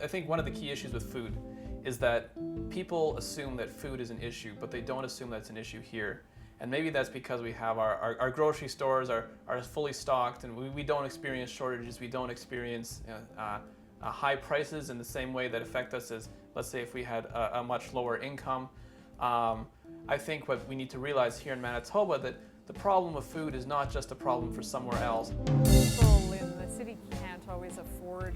I think one of the key issues with food is that people assume that food is an issue, but they don't assume that it's an issue here. And maybe that's because we have our grocery stores are fully stocked, and we don't experience shortages, we don't experience high prices in the same way that affect us as, let's say, if we had a much lower income. I think what we need to realize here in Manitoba that the problem of food is not just a problem for somewhere else. People in the city can't always afford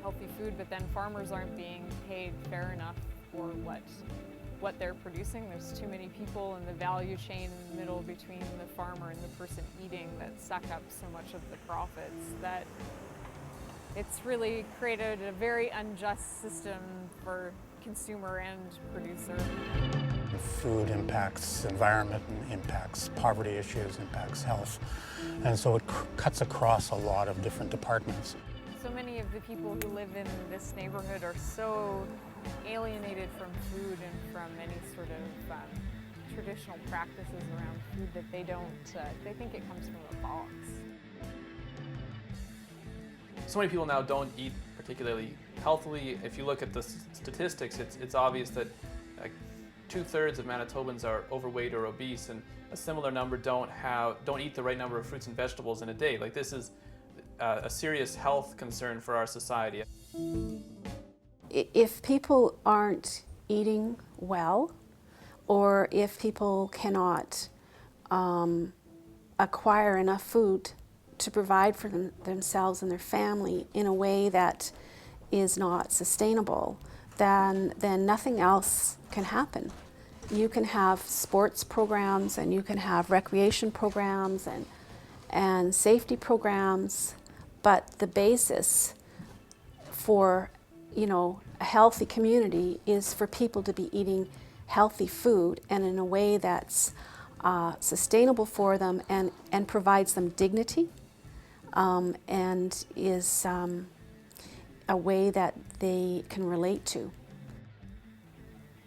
healthy food, but then farmers aren't being paid fair enough for what they're producing. There's too many people in the value chain in the middle between the farmer and the person eating that suck up so much of the profits that it's really created a very unjust system for consumer and producer. Food impacts environment, impacts poverty issues, impacts health, and so it cuts across a lot of different departments. So many of the people who live in this neighborhood are so alienated from food and from any sort of traditional practices around food that they think it comes from a box. So many people now don't eat particularly healthily. If you look at the statistics, it's obvious that like 2/3 of Manitobans are overweight or obese, and a similar number don't eat the right number of fruits and vegetables in a day. Like, this is a serious health concern for our society. If people aren't eating well, or if people cannot acquire enough food to provide for themselves and their family in a way that is not sustainable, then nothing else can happen. You can have sports programs, and you can have recreation programs and safety programs, but the basis for a healthy community is for people to be eating healthy food and in a way that's sustainable for them and provides them dignity and is a way that they can relate to.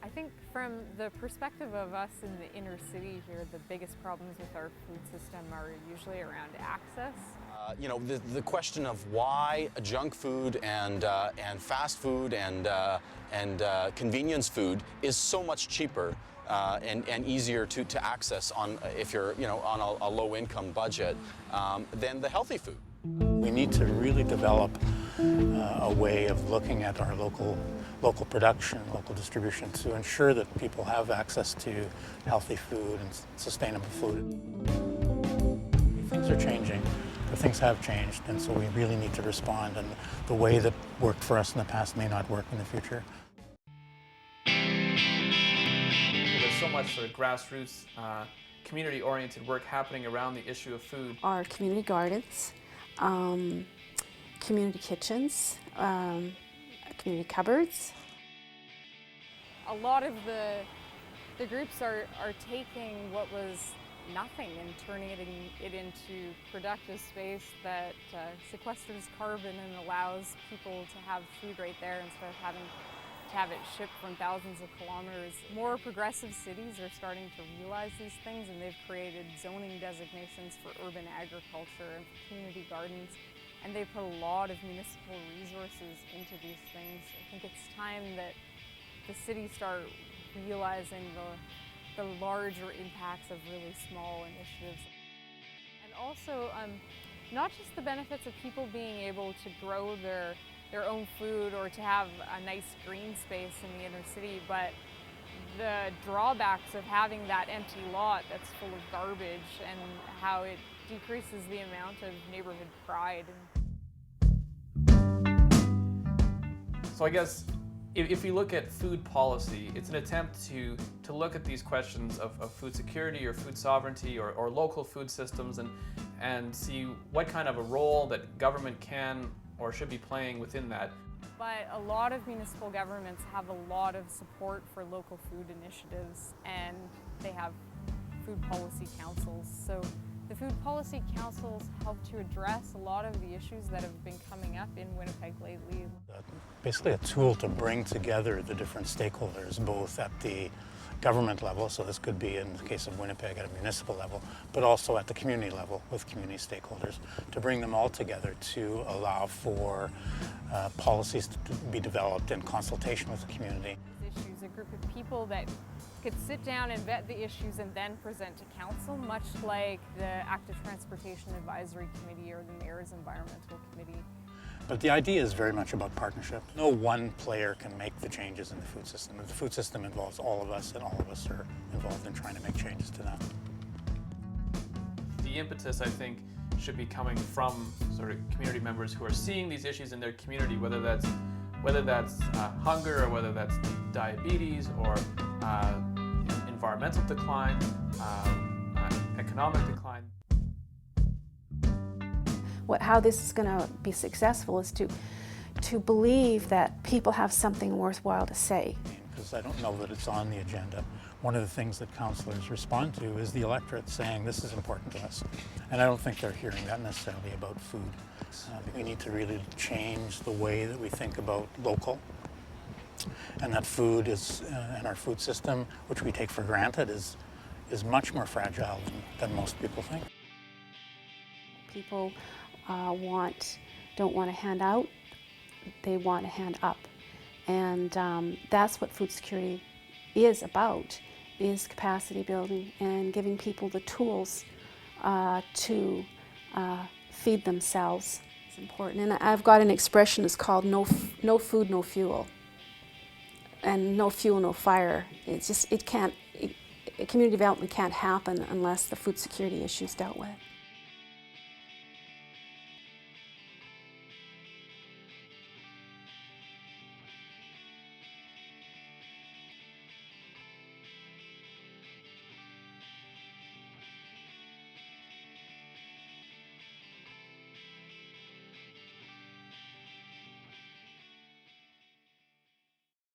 I think from the perspective of us in the inner city here, the biggest problems with our food system are usually around access. The question of why junk food and fast food and convenience food is so much cheaper and easier to access if you're on a low-income budget than the healthy food. We need to really develop a way of looking at our local production, local distribution, to ensure that people have access to healthy food and sustainable food. Things are changing. Things have changed, and so we really need to respond, and the way that worked for us in the past may not work in the future. There's so much sort of grassroots, community-oriented work happening around the issue of food. Our community gardens, community kitchens, community cupboards. A lot of the groups are taking what was nothing and turning it into productive space that sequesters carbon and allows people to have food right there instead of having to have it shipped from thousands of kilometers. More progressive cities are starting to realize these things, and they've created zoning designations for urban agriculture and community gardens, and they put a lot of municipal resources into these things. I think it's time that the city start realizing the larger impacts of really small initiatives. And also, not just the benefits of people being able to grow their own food or to have a nice green space in the inner city, but the drawbacks of having that empty lot that's full of garbage and how it decreases the amount of neighborhood pride. So I guess if we look at food policy, it's an attempt to look at these questions of food security or food sovereignty or local food systems and see what kind of a role that government can or should be playing within that. But a lot of municipal governments have a lot of support for local food initiatives, and they have food policy councils. So the food policy councils help to address a lot of the issues that have been coming up in Winnipeg lately. Basically a tool to bring together the different stakeholders, both at the government level, so this could be in the case of Winnipeg at a municipal level, but also at the community level with community stakeholders, to bring them all together to allow for policies to be developed in consultation with the community. Issues, a group of people that could sit down and vet the issues and then present to council, much like the Active Transportation Advisory Committee or the Mayor's Environmental Committee. But the idea is very much about partnership. No one player can make the changes in the food system. The food system involves all of us, and all of us are involved in trying to make changes to that. The impetus, I think, should be coming from sort of community members who are seeing these issues in their community, whether that's hunger, or whether that's diabetes, or environmental decline, economic decline. How this is going to be successful is to believe that people have something worthwhile to say. Because I don't know that it's on the agenda. One of the things that councillors respond to is the electorate saying this is important to us. And I don't think they're hearing that necessarily about food. We need to really change the way that we think about local. And that food is, and our food system, which we take for granted, is much more fragile than most people think. People don't want to hand out, they want to hand up. And that's what food security is about, is capacity building and giving people the tools to feed themselves. It's important. And I've got an expression that's called no food, no fuel. And no fuel, no fire. It's just, community development can't happen unless the food security issue is dealt with.